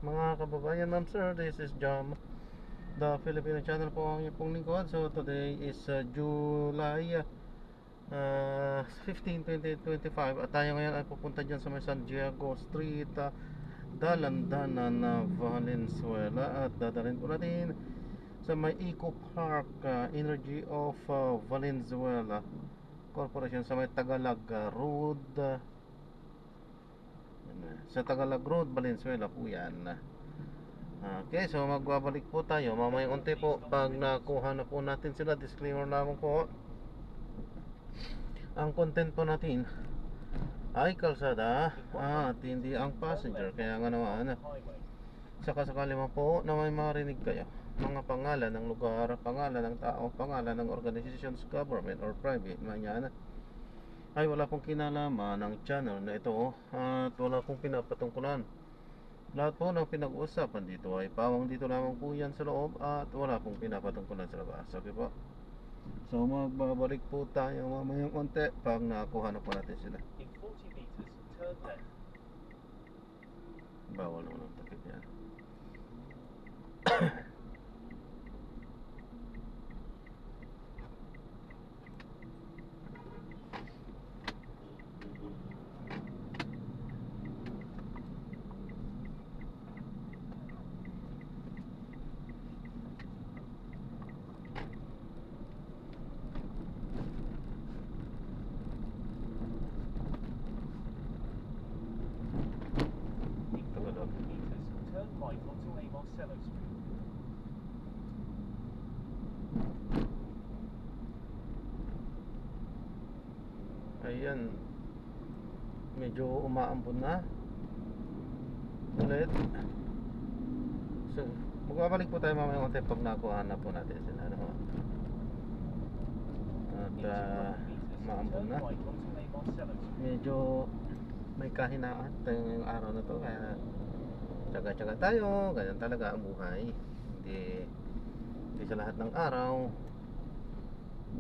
mga kababayan, ma'am sir, this is Jam, the Filipino channel po ang inyong pong lingkod. So today is July 15, 2025 at tayo ngayon ay pupunta dyan sa may San Diego Street, Dalandanan, Valenzuela, at dadalhin po natin sa may Eco Park, Energy of Valenzuela Corporation, sa may Tagalog Road, sa Tagalog Road, Valenzuela po yan. Okay, so magbabalik po tayo mamaya unti po pag nakuha na po natin sila. Disclaimer lamang po, ang content po natin ay kalsada at hindi ang passenger. Kaya nga naman, saka sakali man po na may marinig kayo mga pangalan ng lugar, pangalan ng tao, pangalan ng organizations, government or private man yan, ay wala pong kinalaman ng channel na ito at wala pong pinapatungkulan. Lahat po ng pinag-uusapan dito ay pawang dito lamang po yan sa loob at wala pong pinapatungkulan sa labas. Okay po? So magbabalik po tayo mamayang konti pag nakuha na po natin sila. In 40 meters, turn left. Bawal naman ang takip yan. In 400 meters, turn right onto A. Marcello Street. Ayan, medyo umaambon na ulit. So magbabalik po tayo mamaya konti pag nakuha na po natin sila, ano? At In 200 meters, maambon turn na, right onto A. Marcello Street. medyo may kahinaan tayo ngayong araw na to, kaya tsaga-tsaga tayo. Ganyan talaga ang buhay. Hindi sa lahat ng araw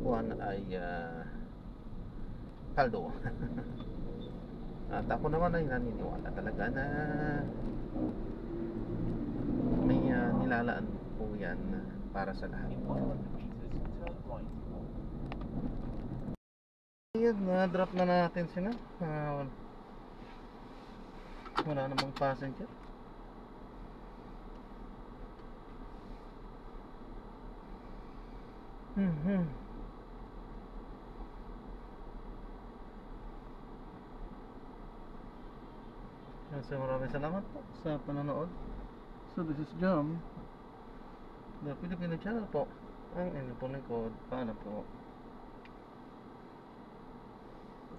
buwan ay kaldo. At ako naman ay naniniwala talaga na may nilalaan po yan para sa lahat. In 100 meters, turn right. Ayan, na-drop na natin sila. Wala namang passenger. So maraming salamat po sa panonood. So this is Jam, the Filipino channel po, ang inyong pong lingkod. Paano po?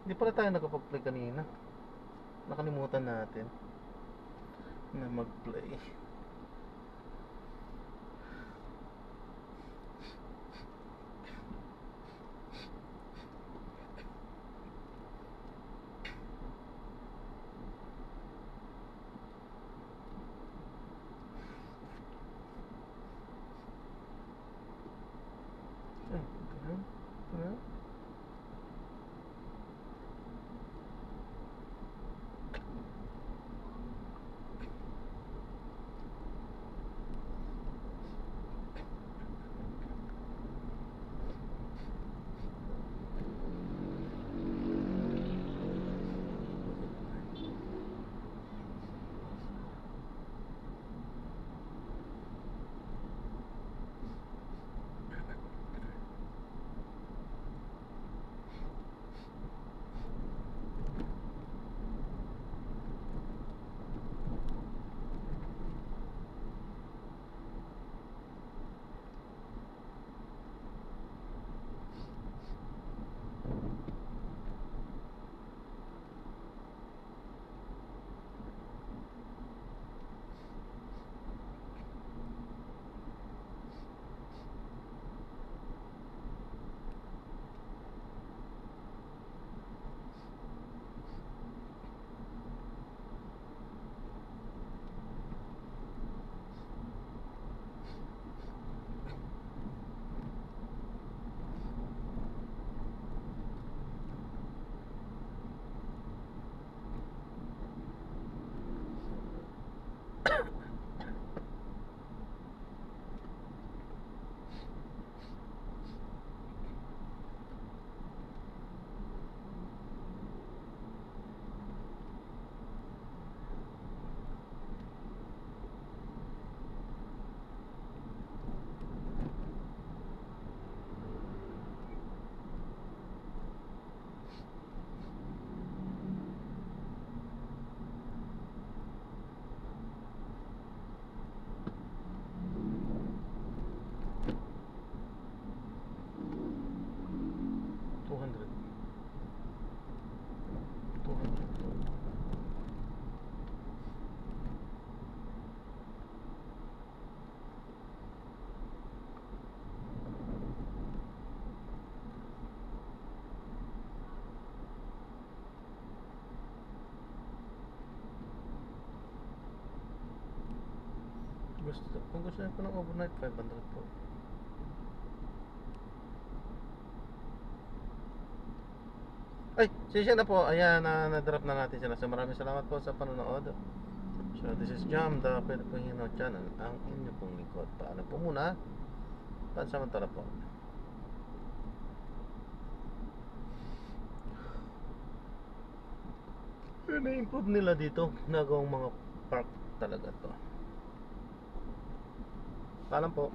Hindi pala tayo nakapag-play kanina. Nakalimutan natin na mag-play. Kung gusto niyo po ng overnight, 500 po. Ay, sisya na po. Ayan, na-drop na natin sila. So maraming salamat po sa panonood. So this is Jam, the Filipino channel. Ang inyo pong lingkod. Paalam po muna. Pansamantala po. Na-improve nila dito. Nagawang mga park talaga to. Paalam po.